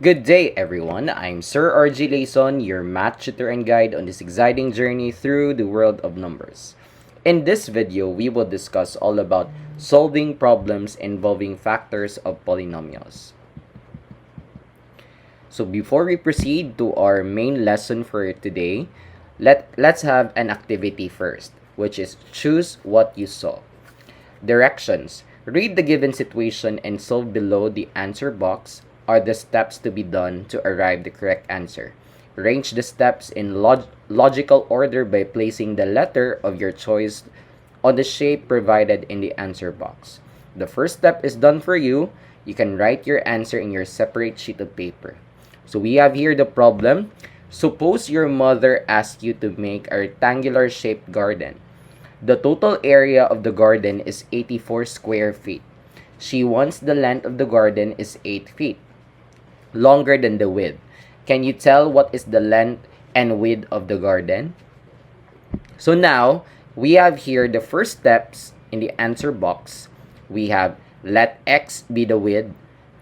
Good day, everyone. I'm Sir RG Layson, your math tutor and guide on this exciting journey through the world of numbers. In this video, we will discuss all about solving problems involving factors of polynomials. So before we proceed to our main lesson for today, let's have an activity first, which is choose what you saw. Directions. Read the given situation and solve below the answer box are the steps to be done to arrive the correct answer. Arrange the steps in logical order by placing the letter of your choice on the shape provided in the answer box. The first step is done for you. You can write your answer in your separate sheet of paper. So we have here the problem. Suppose your mother asks you to make a rectangular shaped garden. The total area of the garden is 84 square feet. She wants the length of the garden is 8 feet, longer than the width. Can you tell what is the length and width of the garden? So now, we have here the first steps in the answer box. We have let x be the width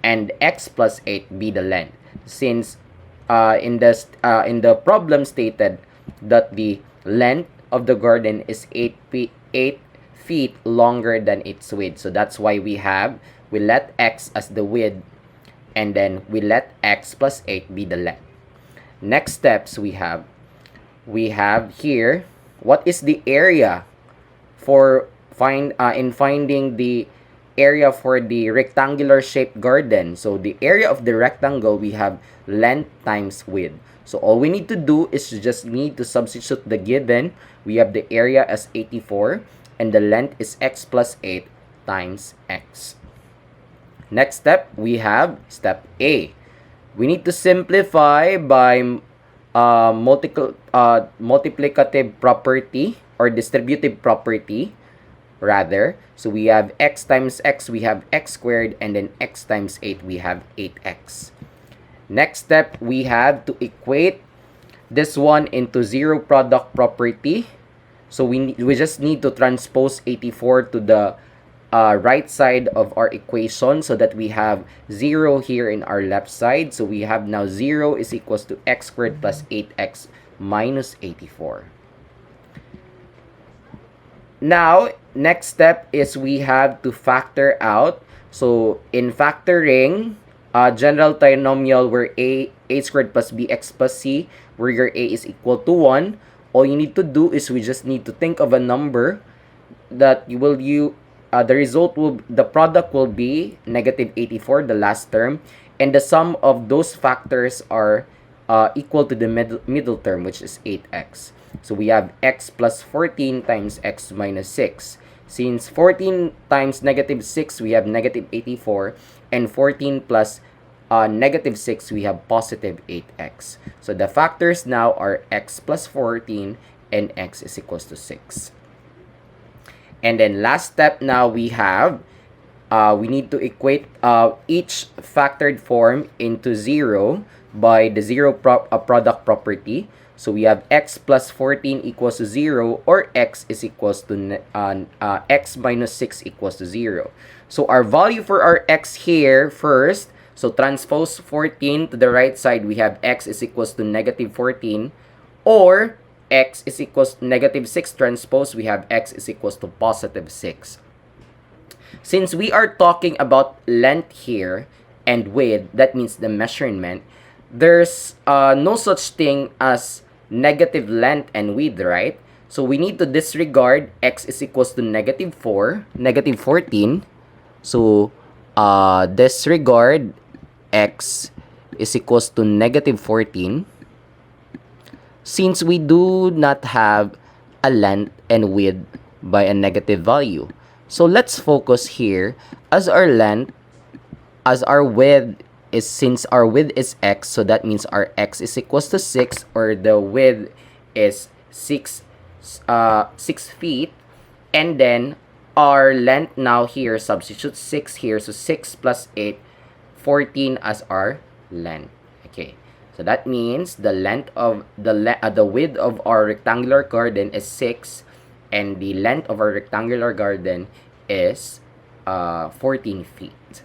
and x plus 8 be the length. Since in the problem stated that the length of the garden is 8 feet longer than its width. So that's why we let x as the width and then we let x plus 8 be the length. Next steps we have here what is the area for finding the area for the rectangular shaped garden. So the area of the rectangle, we have length times width. So all we need to do is just need to substitute the given. We have the area as 84 and the length is x plus 8 times x. Next step, we have step A. We need to simplify by multiplicative property or distributive property rather. So we have x times x, we have x squared, and then x times 8, we have 8x. Next step, we have to equate this one into zero product property. So we just need to transpose 84 to the right side of our equation so that we have 0 here in our left side. So we have now 0 is equals to x squared plus 8x minus 84. Now, next step is we have to factor out. So in factoring, general trinomial where a squared plus bx plus c, where your a is equal to 1, all you need to do is we just need to think of a number that the product will be negative 84, the last term, and the sum of those factors are equal to the middle term, which is 8x. So we have x plus 14 times x minus 6. Since 14 times negative 6, we have negative 84, and 14 plus negative 6, we have positive 8x. So the factors now are x plus 14 and x is equals to 6. And then last step now we need to equate each factored form into 0 by the zero product property. So we have x plus 14 equals to 0 or x is equals to x minus 6 equals to 0. So our value for our x here first, so transpose 14 to the right side, we have x is equals to negative 14, or x is equals to negative 6 transpose, we have x is equals to positive 6. Since we are talking about length here and width, that means the measurement, there's no such thing as negative length and width, right? So we need to disregard x is equals to negative 14. So disregard x is equals to negative 14 since we do not have a length and width by a negative value. So let's focus here as our width is, since our width is x, so that means our x is equals to 6, or the width is 6 feet, and then our length now here, substitute 6 here, so 6 plus 8, 14 as our length. Okay, so that means the length of the width of our rectangular garden is 6, and the length of our rectangular garden is 14 feet.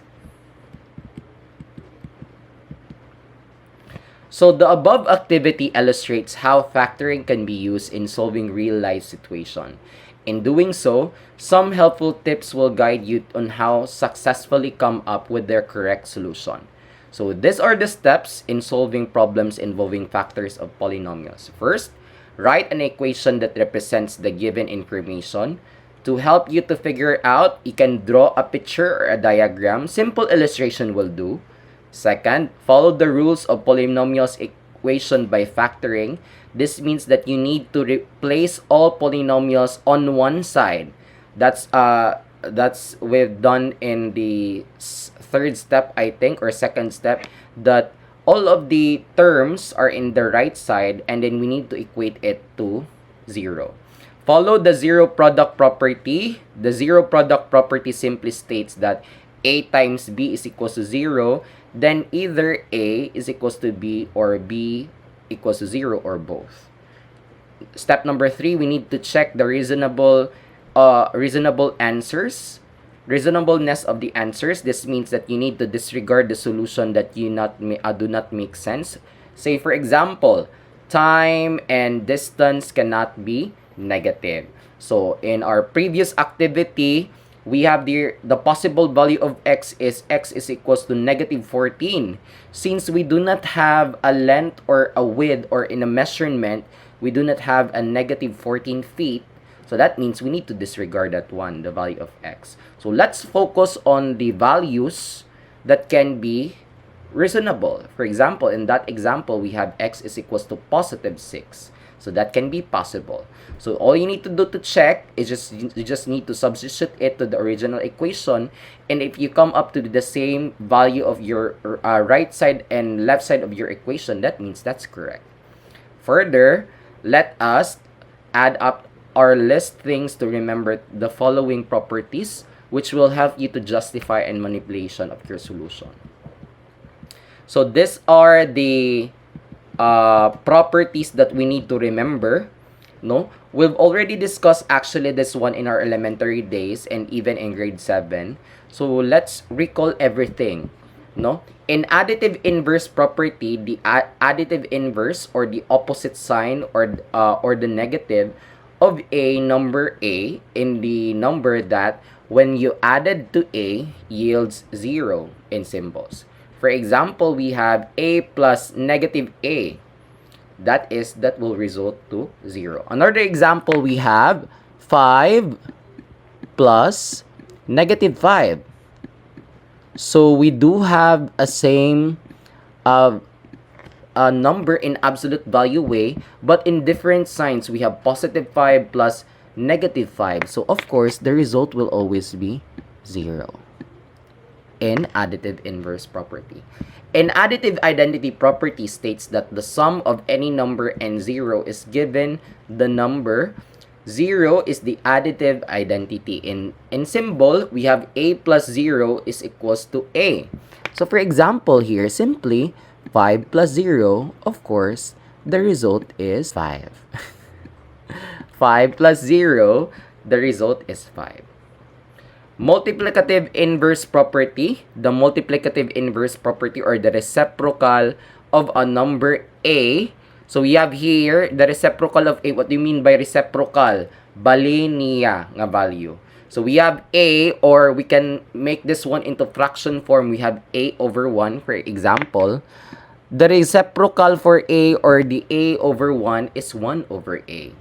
So the above activity illustrates how factoring can be used in solving real-life situations. In doing so, some helpful tips will guide you on how successfully come up with their correct solution. So these are the steps in solving problems involving factors of polynomials. First, write an equation that represents the given information. To help you to figure out, you can draw a picture or a diagram. Simple illustration will do. Second, follow the rules of polynomials equation by factoring. This means that you need to replace all polynomials on one side. That's we've done in the third step, I think, or second step, that all of the terms are in the right side, and then we need to equate it to 0. Follow the zero product property. The zero product property simply states that A times B is equals to 0, then either A is equals to B or B equals to 0 or both. Step number 3, we need to check the reasonable answers. Reasonableness of the answers. This means that you need to disregard the solution that do not make sense. Say for example, time and distance cannot be negative. So in our previous activity, we have the possible value of x is equals to negative 14. Since we do not have a length or a width, or in a measurement, we do not have a negative 14 feet. So that means we need to disregard that one, the value of x. So let's focus on the values that can be reasonable. For example, in that example, we have x is equals to positive 6. So that can be possible. So all you need to do to check is you just need to substitute it to the original equation. And if you come up to the same value of your right side and left side of your equation, that means that's correct. Further, let us add up our list things to remember the following properties, which will help you to justify and manipulation of your solution. So these are the properties that we need to remember. No, we've already discussed actually this one in our elementary days and even in grade 7. So let's recall everything. No, in additive inverse property, the additive inverse, or the opposite sign, or the negative of a number A in the number that when you added to A yields 0 in symbols. For example, we have A plus negative A. That will result to 0. Another example, we have 5 plus negative 5. So we do have a same number in absolute value way, but in different signs. We have positive 5 plus negative 5. So of course, the result will always be 0 in additive inverse property. An additive identity property states that the sum of any number and 0 is given the number. 0 is the additive identity. In symbol, we have A plus 0 is equals to A. So for example here, simply 5 plus 0, of course, the result is 5. 5 plus 0, the result is 5. Multiplicative inverse property. The multiplicative inverse property, or the reciprocal of a number A. So we have here the reciprocal of A. What do you mean by reciprocal? Bali niya nga value. So we have A, or we can make this one into fraction form. We have A over 1, for example. The reciprocal for A, or the A over 1, is 1 over A.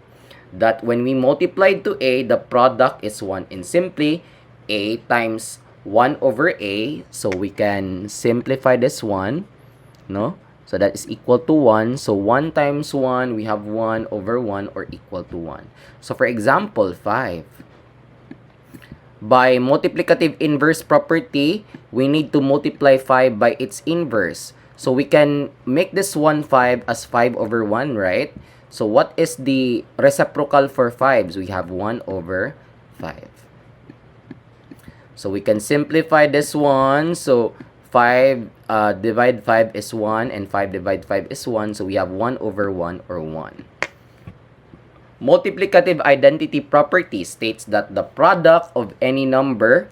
That when we multiply to A, the product is 1. And simply, A times 1 over A. So we can simplify this one, no? So that is equal to 1. So 1 times 1, we have 1 over 1, or equal to 1. So for example, 5. By multiplicative inverse property, we need to multiply 5 by its inverse. So we can make this one 5 as 5 over 1, right? So what is the reciprocal for 5? So we have 1 over 5. So we can simplify this one. So 5 divide 5 is 1, and 5 divide 5 is 1. So we have 1 over 1, or 1. Multiplicative identity property states that the product of any number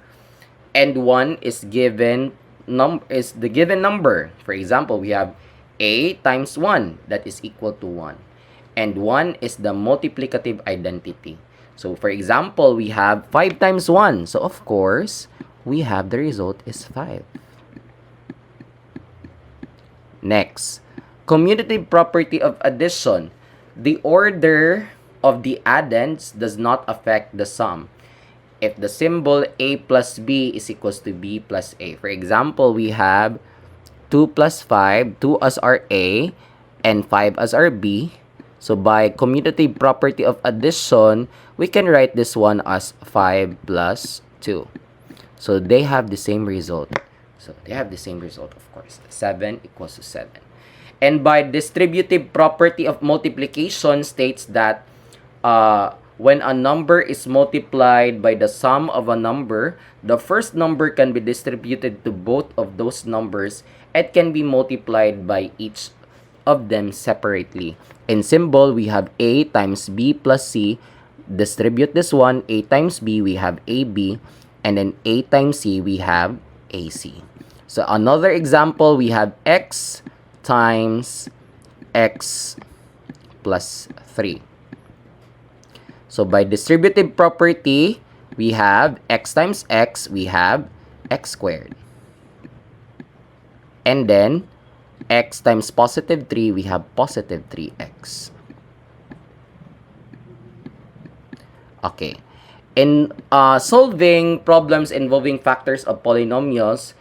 and 1 is the given number. For example, we have a times 1, that is equal to 1. And 1 is the multiplicative identity. So, for example, we have 5 times 1. So, of course, we have the result is 5. Next, commutative property of addition. The order of the addends does not affect the sum. If the symbol a plus b is equals to b plus a. For example, we have 2 plus 5, 2 as our a, and 5 as our b. So, by commutative property of addition, we can write this one as 5 plus 2. So, they have the same result. So, they have the same result, of course. 7 equals to 7. And by distributive property of multiplication states that when a number is multiplied by the sum of a number, the first number can be distributed to both of those numbers and can be multiplied by each of them separately. In symbol, we have a times b plus c. Distribute this one, a times b, we have ab. And then a times c, we have ac. So another example, we have x times x plus 3. So by distributive property, we have x times x, we have x squared. And then x times positive 3, we have positive 3x. Okay. In solving problems involving factors of polynomials,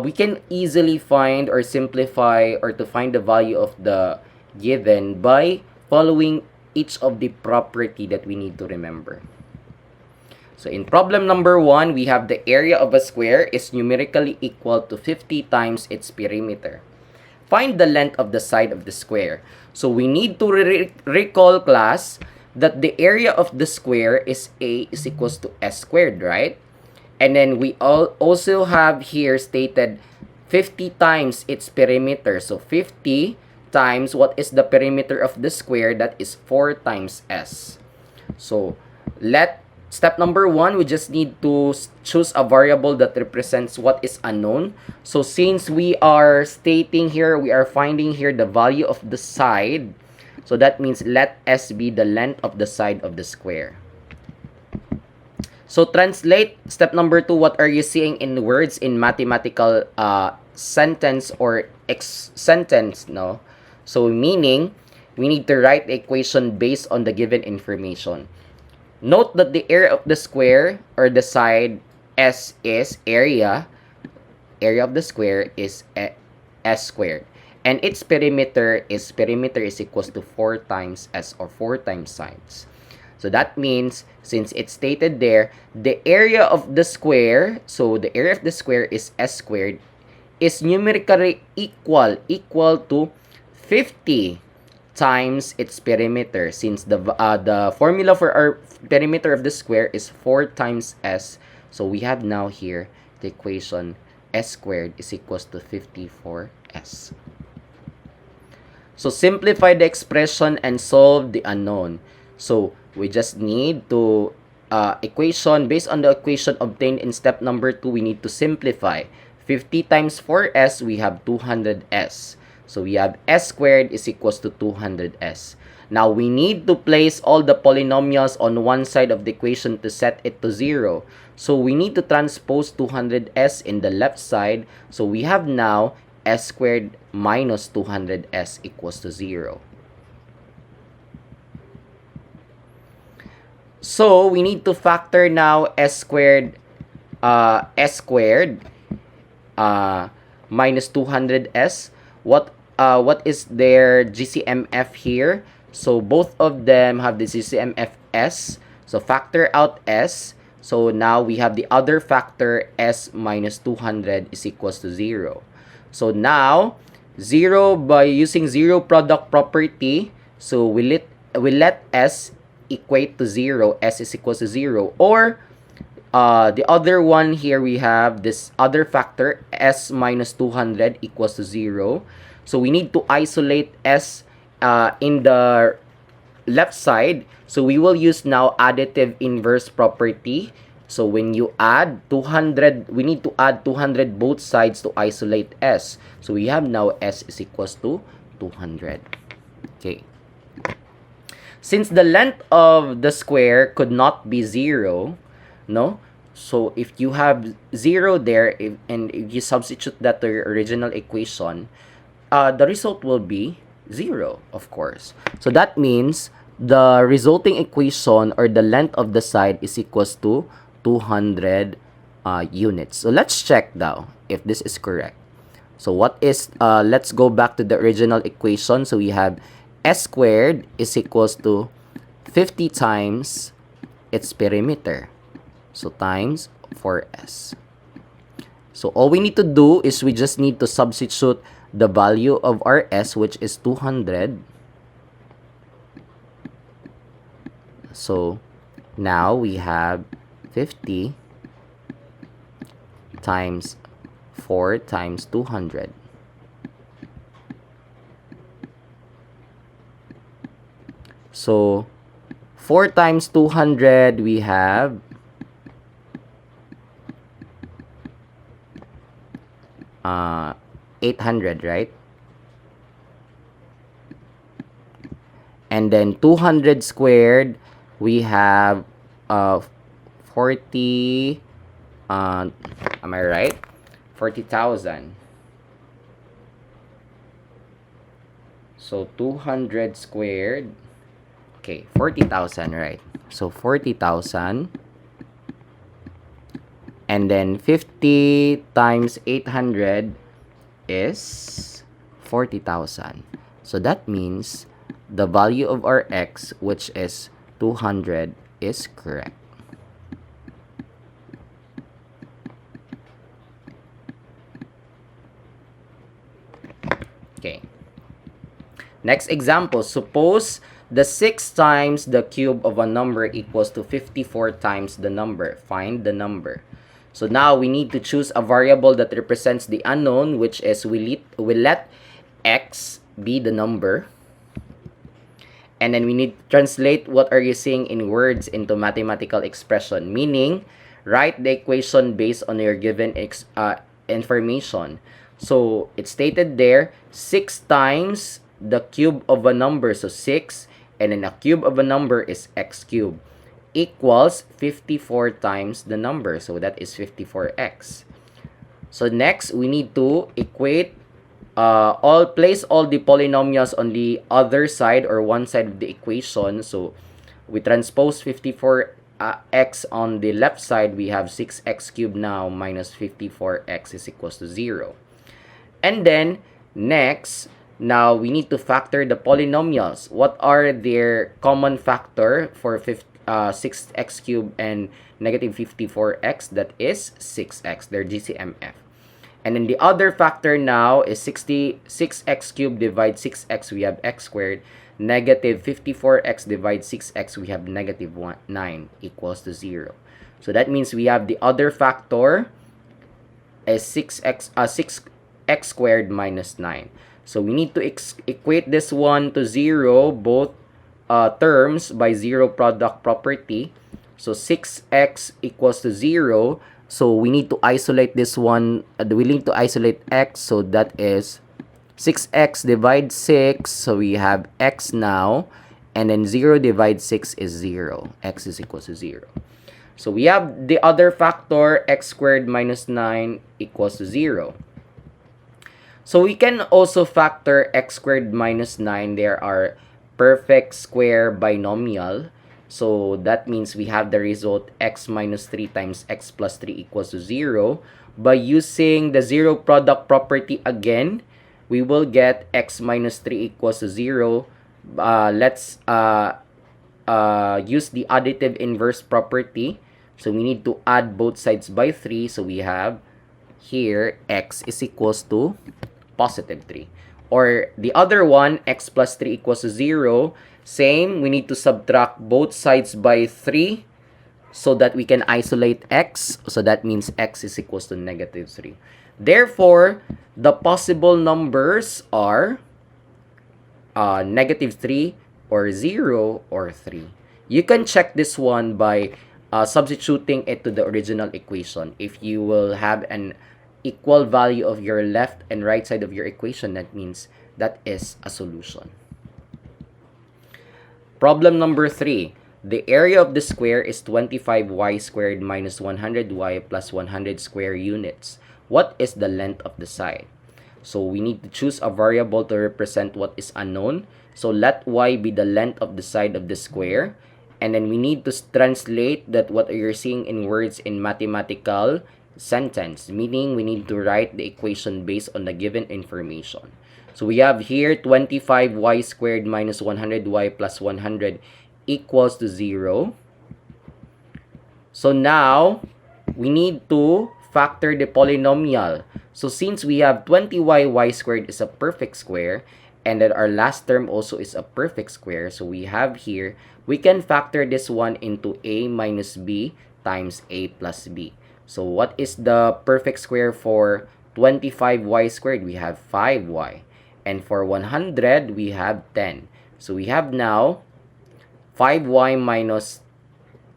we can easily find or simplify or to find the value of the given by following each of the property that we need to remember. So in problem number 1, we have the area of a square is numerically equal to 50 times its perimeter. Find the length of the side of the square. So we need to recall, class, that the area of the square is a is equals to s squared, right? And then we also have here stated 50 times its perimeter. So 50 times what is the perimeter of the square, that is 4 times s. So step number 1, we just need to choose a variable that represents what is unknown. So since we are stating here, we are finding here the value of the side. So that means let s be the length of the side of the square. So translate step number 2, what are you seeing in words in mathematical sentence or sentence, no? So meaning, we need to write the equation based on the given information. Note that the area of the square or the side s is area of the square is s squared. And its perimeter is equals to 4 times s, or 4 times sides. So that means, since it's stated there, the area of the square, so the area of the square is s squared, is numerically equal to 50 times its perimeter, since the formula for our perimeter of the square is 4 times s. So we have now here the equation s squared is equals to 54s. So simplify the expression and solve the unknown. So we just need to equation, based on the equation obtained in step number 2, we need to simplify. 50 times 4s, we have 200s. So we have s squared is equals to 200s. Now we need to place all the polynomials on one side of the equation to set it to 0. So we need to transpose 200s in the left side. So we have now s squared minus 200s equals to 0. So we need to factor now s squared minus 200s. What is their GCMF here? So both of them have the GCMF s. So factor out s. So now we have the other factor, s minus 200 is equals to 0. So now 0, by using zero product property, so we let s equate to 0, s is equals to 0, or the other one here, we have this other factor, s minus 200 equals to 0. So we need to isolate s in the left side. So we will use now additive inverse property. So when you add 200, we need to add 200 both sides to isolate S. So we have now S is equals to 200. Okay. Since the length of the square could not be 0, no? So if you have 0 there, and if you substitute that to your original equation, the result will be 0, of course. So that means the resulting equation, or the length of the side, is equals to 200 units. So let's check now if this is correct. So what is, let's go back to the original equation. So we have S squared is equals to 50 times its perimeter. So times 4S. So all we need to do is we just need to substitute the value of our S, which is 200. So now we have 50 times 4 times 200. So 4 times 200, we have 800, right? And then 200 squared, we have 40, am I right? 40,000. So 200 squared, okay, 40,000, right? So 40,000. And then 50 times 800 is 40,000. So that means the value of our X, which is 200, is correct. Okay. Next example, suppose the 6 times the cube of a number equals to 54 times the number. Find the number. So now we need to choose a variable that represents the unknown, which is we let X be the number. And then we need to translate what are you saying in words into mathematical expression, meaning write the equation based on your given information. So it's stated there, 6 times the cube of a number, so 6, and then a cube of a number is X cubed, equals 54 times the number, so that is 54x. So next, we need to equate place all the polynomials on the other side, or one side of the equation. So we transpose 54x on the left side, we have 6x cubed now minus 54x is equals to 0. And then next, now we need to factor the polynomials. What are their common factor for 6x cubed and negative 54x? That is 6x, their GCMF. And then the other factor now is 6x cubed divides 6x, we have x squared. Negative 54x divides 6x, we have negative 9 equals to 0. So that means we have the other factor is 6x squared minus 9. So we need to equate this one to 0, both terms, by zero product property. So 6x equals to 0. So we need to isolate this one. We need to isolate x. So that is 6x divides 6. So we have x now. And then 0 divides 6 is 0. X is equals to 0. So we have the other factor, x squared minus 9 equals to 0. So we can also factor x squared minus 9. There are perfect square binomial. So that means we have the result x minus 3 times x plus 3 equals to 0. By using the zero product property again, we will get x minus 3 equals to 0. Let's use the additive inverse property. So we need to add both sides by 3. So we have here x is equals to positive 3. Or the other one, x plus 3 equals to 0. Same, we need to subtract both sides by 3 so that we can isolate x. So that means x is equals to negative 3. Therefore, the possible numbers are negative 3 or 0 or 3. You can check this one by substituting it to the original equation. If you will have an equal value of your left and right side of your equation, that means that is a solution. Problem number 3. The area of the square is 25y squared minus 100y plus 100 square units. What is the length of the side? So we need to choose a variable to represent what is unknown. So let y be the length of the side of the square. And then we need to translate that what you're seeing in words in mathematical sentence. Meaning we need to write the equation based on the given information. So we have here 25y squared minus 100y plus 100 equals to 0. So now, we need to factor the polynomial. So since we have 20y squared is a perfect square, and then our last term also is a perfect square, so we have here, we can factor this one into a minus b times a plus b. So what is the perfect square for 25y squared? We have 5y. And for 100, we have 10. So we have now 5y minus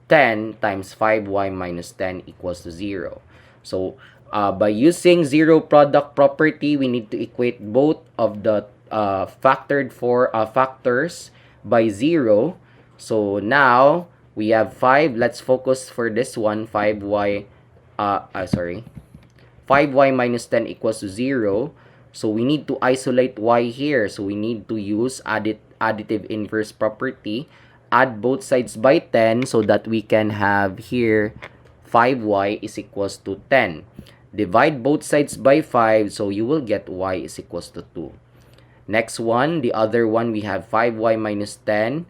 10 times 5y minus 10 equals to 0. So by using zero product property, we need to equate both of the factors by 0. So now we have 5. Let's focus for this one. 5y minus 10 equals to 0. So we need to isolate y here. So we need to use additive inverse property. Add both sides by 10 so that we can have here 5y is equals to 10. Divide both sides by 5, so you will get y is equals to 2. Next one, the other one, we have 5y minus 10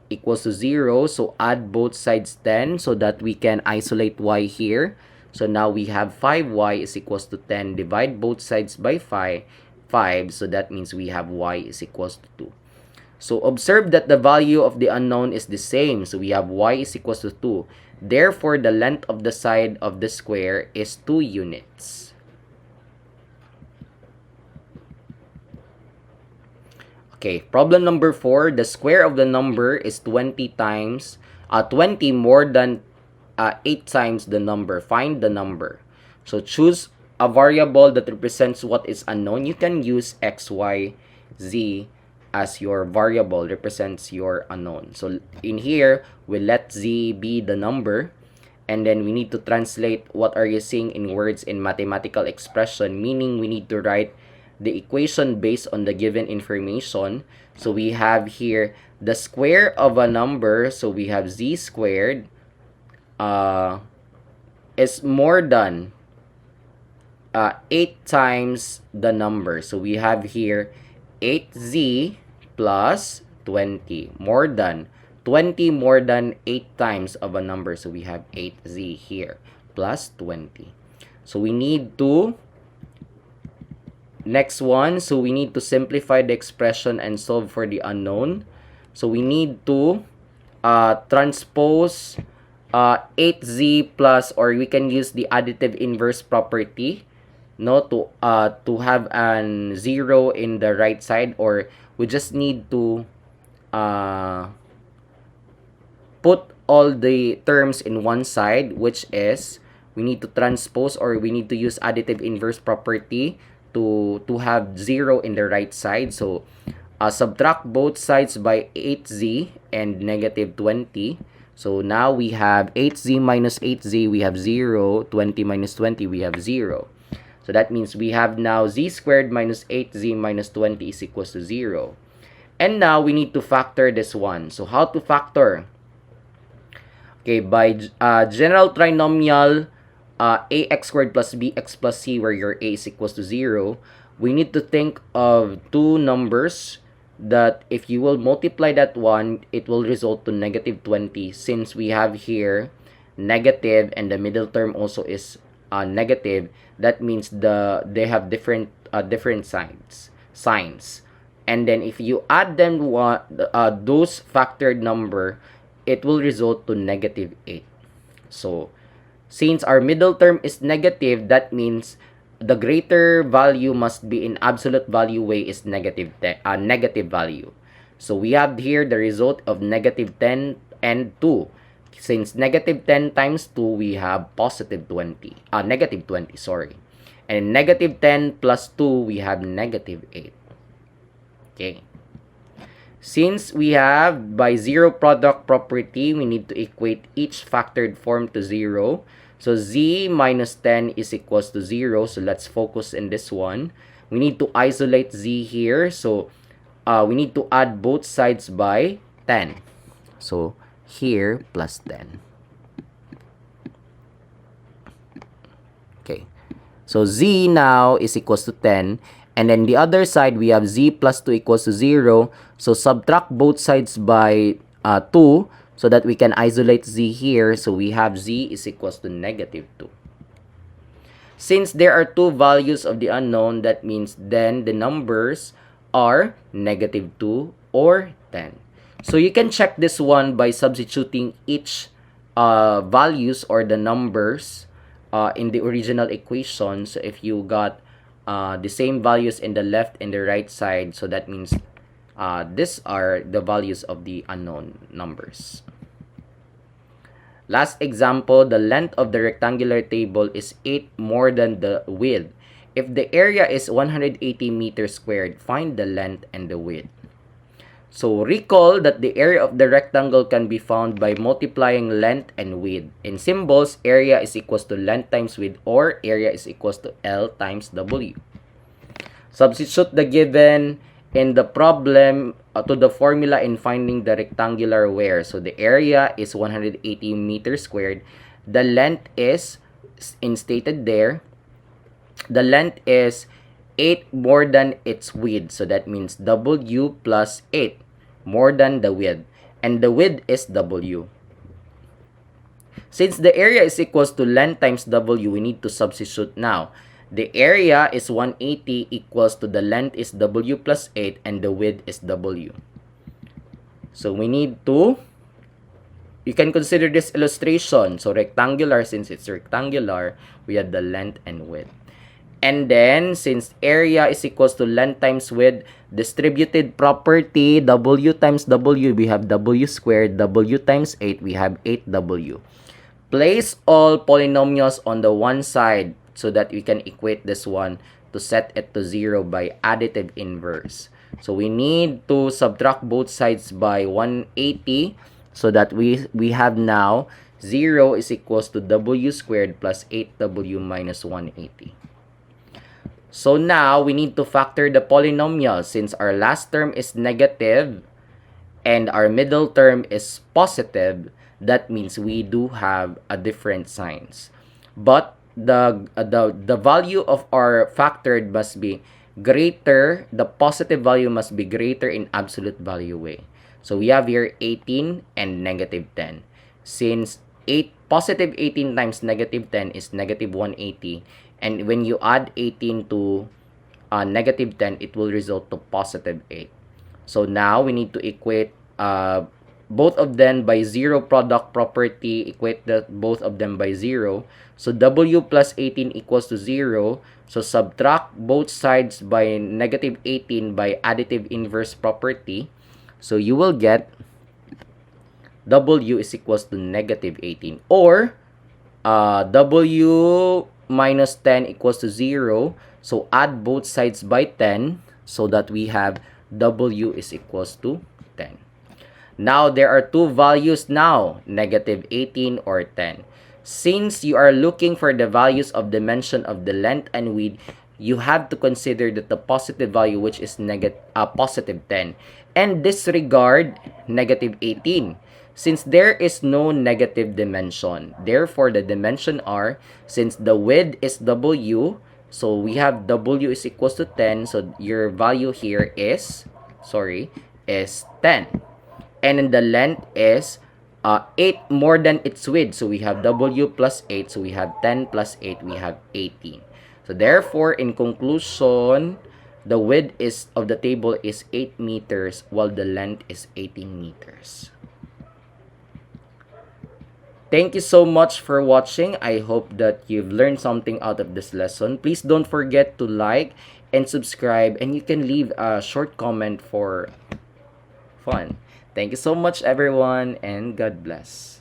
equals to 0. So add both sides 10 so that we can isolate y here. So now we have 5y is equals to 10. Divide both sides by 5. So that means we have y is equals to 2. So observe that the value of the unknown is the same. So we have y is equals to 2. Therefore, the length of the side of the square is 2 units. Okay, problem number 4. The square of the number is 20 more than 8 times the number. Find the number. So choose a variable that represents what is unknown. You can use x, y, z as your variable, represents your unknown. So in here, we let z be the number. And then we need to translate what are you seeing in words in mathematical expression. Meaning we need to write the equation based on the given information. So we have here the square of a number. So we have z squared is more than 8 times the number. So we have here 8z plus 20 more than 20 more than 8 times of a number. So we have 8z here plus 20. So we need to next one. So we need to simplify the expression and solve for the unknown. So we need to transpose 8z plus, or we can use the additive inverse property, no, to have an 0 in the right side, or we just need to put all the terms in one side, which is we need to transpose, or we need to use additive inverse property to have 0 in the right side. So subtract both sides by 8z and negative 20. So now we have 8z minus 8z, we have 0. 20 minus 20, we have 0. So that means we have now z squared minus 8z minus 20 is equals to 0. And now we need to factor this one. So how to factor? Okay, by general trinomial ax squared plus bx plus c, where your a is equals to 0, we need to think of two numbers that if you will multiply that one, it will result to negative 20. Since we have here negative and the middle term also is negative, that means they have different signs. And then if you add them those factored number, it will result to negative 8. So since our middle term is negative, that means the greater value must be in absolute value way is negative value. So we have here the result of negative 10 and 2. Since negative 10 times 2, we have positive 20. Negative 20, sorry. And negative 10 plus 2, we have negative 8. Okay. Since we have by zero product property, we need to equate each factored form to 0. So z minus 10 is equals to 0. So let's focus in this one. We need to isolate z here. So we need to add both sides by 10. So here plus 10. Okay. So z now is equals to 10. And then the other side, we have z plus 2 equals to 0. So subtract both sides by 2 so that we can isolate z here. So we have z is equals to negative 2. Since there are two values of the unknown, that means then the numbers are negative 2 or 10. So you can check this one by substituting each values or the numbers in the original equation. So if you got the same values in the left and the right side, so that means these are the values of the unknown numbers. Last example, the length of the rectangular table is 8 more than the width. If the area is 180 meters squared, find the length and the width. So recall that the area of the rectangle can be found by multiplying length and width. In symbols, area is equals to length times width, or area is equals to L times W. Substitute the given in the problem to the formula in finding the rectangular where. So the area is 180 meters squared. The length is stated there. The length is 8 more than its width. So that means W plus 8 more than the width. And the width is W. Since the area is equals to length times W, we need to substitute now. The area is 180 equals to the length is W plus 8 and the width is W. So we need to, you can consider this illustration. So rectangular, since it's rectangular, we have the length and width. And then, since area is equals to length times width, distributed property, W times W, we have W squared. W times 8, we have 8W. Place all polynomials on the one side so that we can equate this one to set it to 0 by additive inverse. So we need to subtract both sides by 180 so that we have now 0 is equals to W squared plus 8W minus 180. So now, we need to factor the polynomial. Since our last term is negative and our middle term is positive, that means we do have a different signs. But the value of our factored must be greater, the positive value must be greater in absolute value way. So we have here 18 and negative 10. Since positive 18 times negative 10 is negative 180, and when you add 18 to negative 10, it will result to positive 8. So now we need to equate both of them by 0 product property, equate both of them by 0. So W plus 18 equals to 0. So subtract both sides by negative 18 by additive inverse property. So you will get W is equals to negative 18. Or W minus 10 equals to 0. So add both sides by 10 so that we have W is equals to 10. Now, there are two values now, negative 18 or 10. Since you are looking for the values of dimension of the length and width, you have to consider that the positive value, which is positive 10, and disregard negative 18. Since there is no negative dimension, therefore the dimension are, since the width is W, so we have W is equals to 10, so your value here is 10. And then the length is 8 more than its width, so we have W plus 8, so we have 10 plus 8, we have 18. So therefore, in conclusion, the width of the table is 8 meters while the length is 18 meters. Thank you so much for watching. I hope that you've learned something out of this lesson. Please don't forget to like and subscribe, and you can leave a short comment for fun. Thank you so much, everyone, and God bless.